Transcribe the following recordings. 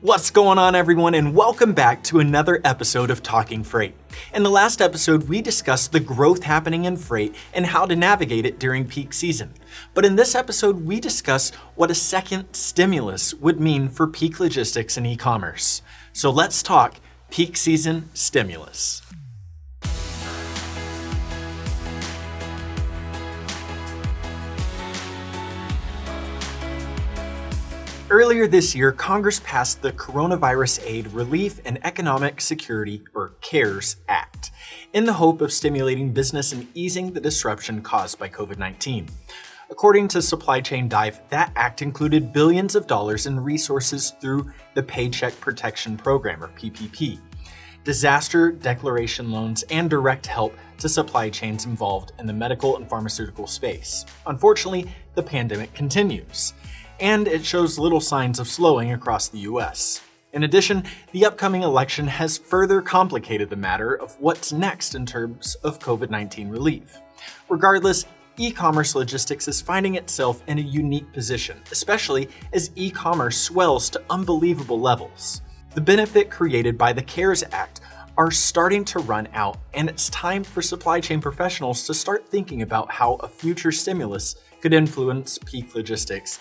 What's going on, everyone, and welcome back to another episode of Talking Freight. In the last episode, we discussed the growth happening in freight and how to navigate it during peak season. But in this episode, we discuss what a second stimulus would mean for peak logistics and e-commerce. So let's talk peak season stimulus. Earlier this year, Congress passed the Coronavirus Aid, Relief, and Economic Security, or CARES Act, in the hope of stimulating business and easing the disruption caused by COVID-19. According to Supply Chain Dive, that act included billions of dollars in resources through the Paycheck Protection Program, or PPP, disaster declaration loans, and direct help to supply chains involved in the medical and pharmaceutical space. Unfortunately, the pandemic continues, and it shows little signs of slowing across the US. In addition, the upcoming election has further complicated the matter of what's next in terms of COVID-19 relief. Regardless, e-commerce logistics is finding itself in a unique position, especially as e-commerce swells to unbelievable levels. The benefit created by the CARES Act are starting to run out, and it's time for supply chain professionals to start thinking about how a future stimulus could influence peak logistics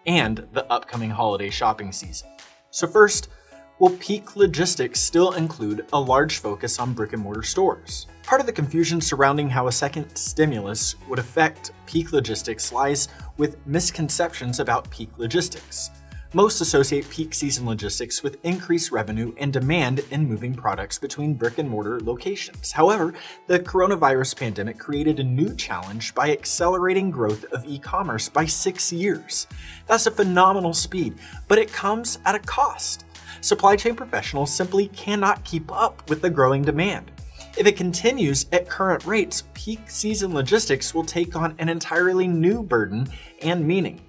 and the upcoming holiday shopping season. So first, will peak logistics still include a large focus on brick-and-mortar stores? Part of the confusion surrounding how a second stimulus would affect peak logistics lies with misconceptions about peak logistics. Most associate peak season logistics with increased revenue and demand in moving products between brick-and-mortar locations. However, the coronavirus pandemic created a new challenge by accelerating growth of e-commerce by 6 years. That's a phenomenal speed, but it comes at a cost. Supply chain professionals simply cannot keep up with the growing demand. If it continues at current rates, peak season logistics will take on an entirely new burden and meaning.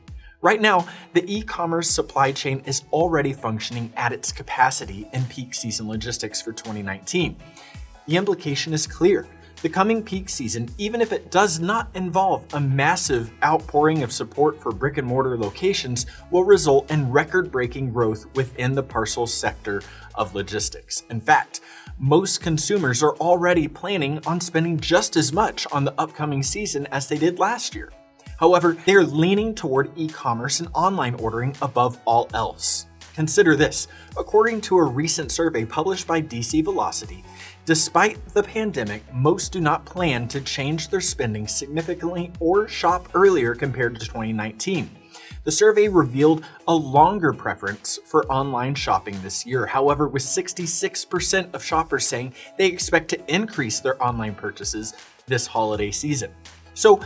Right now, the e-commerce supply chain is already functioning at its capacity in peak season logistics for 2019. The implication is clear. The coming peak season, even if it does not involve a massive outpouring of support for brick-and-mortar locations, will result in record-breaking growth within the parcel sector of logistics. In fact, most consumers are already planning on spending just as much on the upcoming season as they did last year. However, they are leaning toward e-commerce and online ordering above all else. Consider this. According to a recent survey published by DC Velocity, despite the pandemic, most do not plan to change their spending significantly or shop earlier compared to 2019. The survey revealed a longer preference for online shopping this year. However, with 66% of shoppers saying they expect to increase their online purchases this holiday season. So,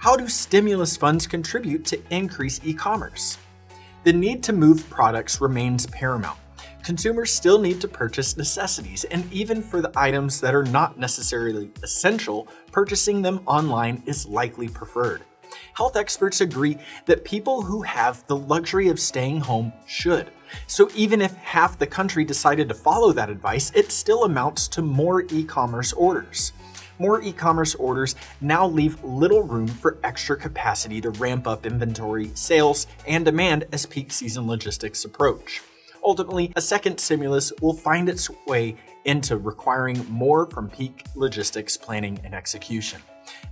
how do stimulus funds contribute to increase e-commerce? The need to move products remains paramount. Consumers still need to purchase necessities, and even for the items that are not necessarily essential, purchasing them online is likely preferred. Health experts agree that people who have the luxury of staying home should. So even if half the country decided to follow that advice, it still amounts to more e-commerce orders. More e-commerce orders now leave little room for extra capacity to ramp up inventory, sales, and demand as peak season logistics approach. Ultimately, a second stimulus will find its way into requiring more from peak logistics planning and execution.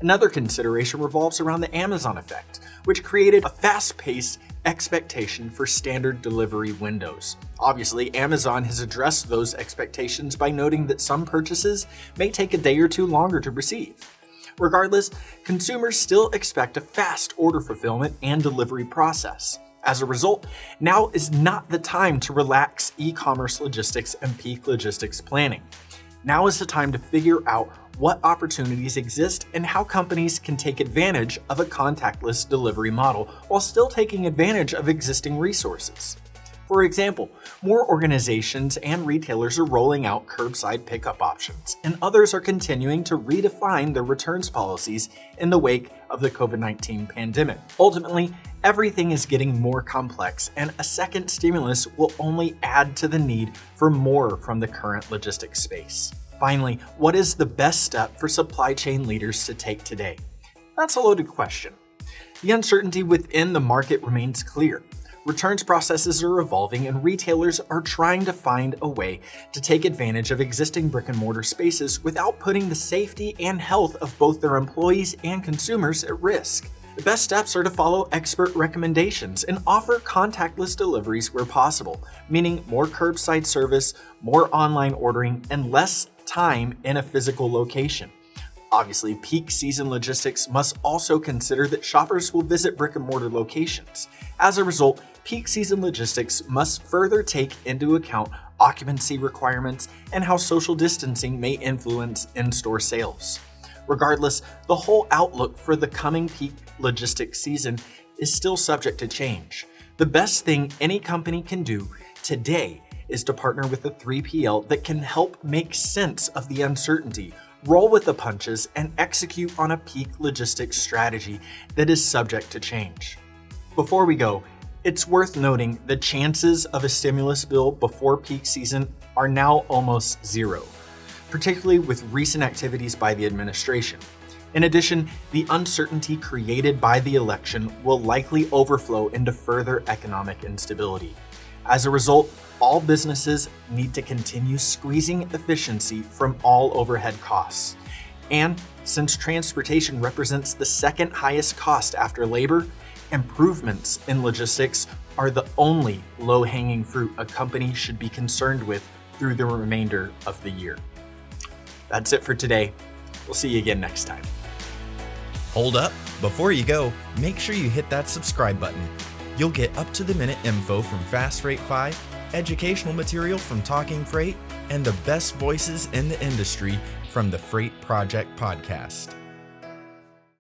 Another consideration revolves around the Amazon effect, which created a fast-paced expectation for standard delivery windows. Obviously, Amazon has addressed those expectations by noting that some purchases may take a day or two longer to receive. Regardless, consumers still expect a fast order fulfillment and delivery process. As a result, now is not the time to relax e-commerce logistics and peak logistics planning. Now is the time to figure out what opportunities exist and how companies can take advantage of a contactless delivery model while still taking advantage of existing resources. For example, more organizations and retailers are rolling out curbside pickup options, and others are continuing to redefine their returns policies in the wake of the COVID-19 pandemic. Ultimately, everything is getting more complex, and a second stimulus will only add to the need for more from the current logistics space. Finally, what is the best step for supply chain leaders to take today? That's a loaded question. The uncertainty within the market remains clear. Returns processes are evolving, and retailers are trying to find a way to take advantage of existing brick-and-mortar spaces without putting the safety and health of both their employees and consumers at risk. The best steps are to follow expert recommendations and offer contactless deliveries where possible, meaning more curbside service, more online ordering, and less time in a physical location. Obviously, peak season logistics must also consider that shoppers will visit brick-and-mortar locations. As a result, peak season logistics must further take into account occupancy requirements and how social distancing may influence in-store sales. Regardless, the whole outlook for the coming peak logistics season is still subject to change. The best thing any company can do today is to partner with a 3PL that can help make sense of the uncertainty, roll with the punches, and execute on a peak logistics strategy that is subject to change. Before we go, it's worth noting the chances of a stimulus bill before peak season are now almost zero, particularly with recent activities by the administration. In addition, the uncertainty created by the election will likely overflow into further economic instability. As a result, all businesses need to continue squeezing efficiency from all overhead costs. And since transportation represents the second highest cost after labor, improvements in logistics are the only low-hanging fruit a company should be concerned with through the remainder of the year. That's it for today. We'll see you again next time. Hold up, before you go, make sure you hit that subscribe button. You'll get up-to-the-minute info from Fast Freight 5, educational material from Talking Freight, and the best voices in the industry from the Freight Project podcast.